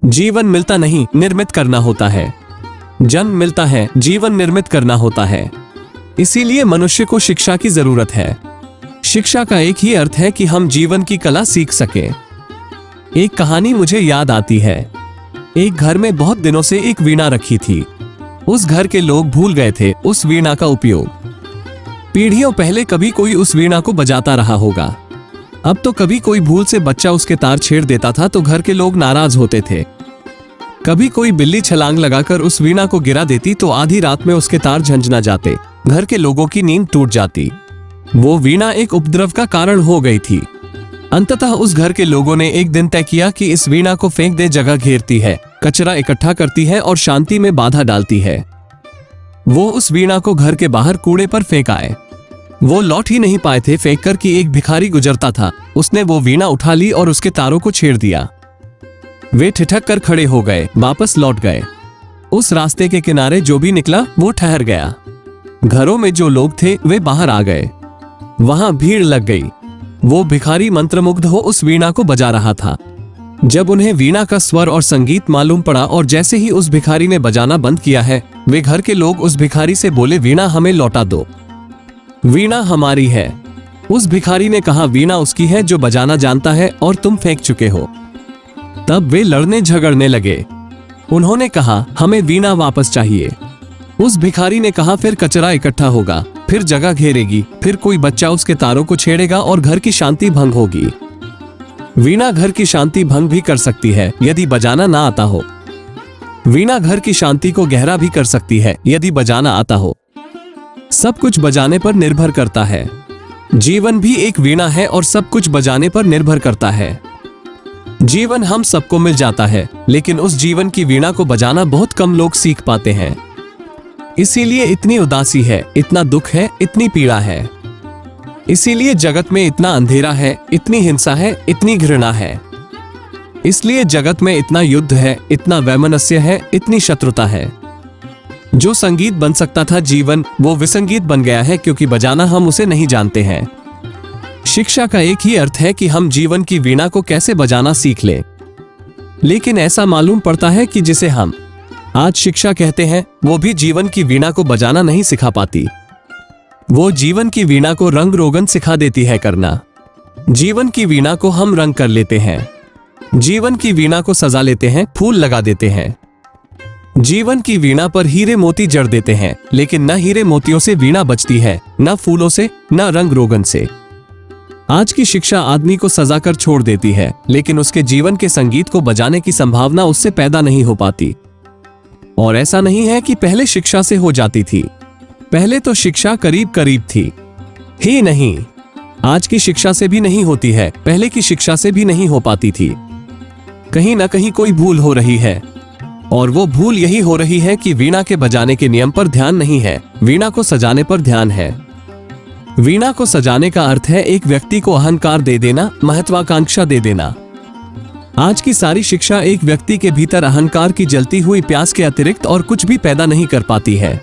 जीवन मिलता नहीं, निर्मित करना होता है। जन्म मिलता है, जीवन निर्मित करना होता है। इसीलिए मनुष्य को शिक्षा की जरूरत है। शिक्षा का एक ही अर्थ है कि हम जीवन की कला सीख सके। एक कहानी मुझे याद आती है। एक घर में बहुत दिनों से एक वीणा रखी थी। उस घर के लोग भूल गए थे उस वीणा का उपयोग। पीढ़ियों पहले कभी कोई उस वीणा को बजाता रहा होगा। अब तो कभी कोई भूल से बच्चा उसके तार छेड़ देता था तो घर के लोग नाराज होते थे। कभी कोई बिल्ली छलांग लगाकर उस वीणा को गिरा देती तो आधी रात में उसके तार झंझना जाते, घर के लोगों की नींद टूट जाती। वो वीणा एक उपद्रव का कारण हो गई थी। अंततः उस घर के लोगों ने एक दिन तय किया कि इस वीणा को फेंक दे। जगह घेरती है, कचरा इकट्ठा करती है और शांति में बाधा डालती है। वो उस वीणा को घर के बाहर कूड़े पर फेंक आए। वो लौट ही नहीं पाए थे फेंक कर कि एक भिखारी गुजरता था। उसने वो वीणा उठा ली और उसके तारों को छेड़ दिया। वे ठिठक कर खड़े हो गए, वापस लौट गए। उस रास्ते के किनारे जो भी निकला वो ठहर गया। घरों में जो लोग थे वे बाहर आ गए। वहां भीड़ लग गई। वो भिखारी मंत्रमुग्ध हो उस वीणा को बजा रहा था। जब उन्हें वीणा का स्वर और संगीत मालूम पड़ा और जैसे ही उस भिखारी ने बजाना बंद किया है, वे घर के लोग उस भिखारी से बोले, वीणा हमें लौटा दो, वीणा हमारी है। उस भिखारी ने कहा, वीणा उसकी है जो बजाना जानता है और तुम फेंक चुके हो। तब वे लड़ने झगड़ने लगे। उन्होंने कहा, हमें वीणा वापस चाहिए। उस भिखारी ने कहा, फिर कचरा इकट्ठा होगा, फिर जगह घेरेगी, फिर कोई बच्चा उसके तारों को छेड़ेगा और घर की शांति भंग होगी। वीणा घर की शांति भंग भी कर सकती है यदि बजाना ना आता हो। वीणा घर की शांति को गहरा भी कर सकती है यदि बजाना आता हो। सब कुछ बजाने पर निर्भर करता है। जीवन भी एक वीणा है और सब कुछ बजाने पर निर्भर करता है। जीवन हम सबको मिल जाता है, लेकिन उस जीवन की वीणा को बजाना बहुत कम लोग सीख पाते हैं। इसीलिए इतनी उदासी है, इतना दुख है, इतनी पीड़ा है। इसीलिए जगत में इतना अंधेरा है, इतनी हिंसा है, इतनी घृणा है। इसलिए जगत में इतना युद्ध है, इतना वैमनस्य है, इतनी शत्रुता है। जो संगीत बन सकता था जीवन, वो विसंगीत बन गया है क्योंकि बजाना हम उसे नहीं जानते हैं। शिक्षा का एक ही अर्थ है कि हम जीवन की वीणा को कैसे बजाना सीख लें। लेकिन ऐसा मालूम पड़ता है कि जिसे हम आज शिक्षा कहते हैं, वो भी जीवन की वीणा को बजाना नहीं सिखा पाती। वो जीवन की वीणा को रंग रोगन सिखा देती है करना। जीवन की वीणा को हम रंग कर लेते हैं। जीवन की वीणा को सजा लेते हैं, फूल लगा देते हैं। जीवन की वीणा पर हीरे मोती जड़ देते हैं, लेकिन न हीरे मोतियों से वीणा बजती है, न फूलों से, न रंग रोगन से। आज की शिक्षा आदमी को सजा कर छोड़ देती है, लेकिन उसके जीवन के संगीत को बजाने की संभावना उससे पैदा नहीं हो पाती। और ऐसा नहीं है कि पहले शिक्षा से हो जाती थी। पहले तो शिक्षा करीब करीब थी ही नहीं। आज की शिक्षा से भी नहीं होती है, पहले की शिक्षा से भी नहीं हो पाती थी। कहीं ना कहीं कोई भूल हो रही है, और वो भूल यही हो रही है कि वीणा के बजाने के नियम पर ध्यान नहीं है, वीणा को सजाने पर ध्यान है। वीणा को सजाने का अर्थ है एक व्यक्ति को अहंकार दे देना, महत्वाकांक्षा दे देना। आज की सारी शिक्षा एक व्यक्ति के भीतर अहंकार की जलती हुई प्यास के अतिरिक्त और कुछ भी पैदा नहीं कर पाती है।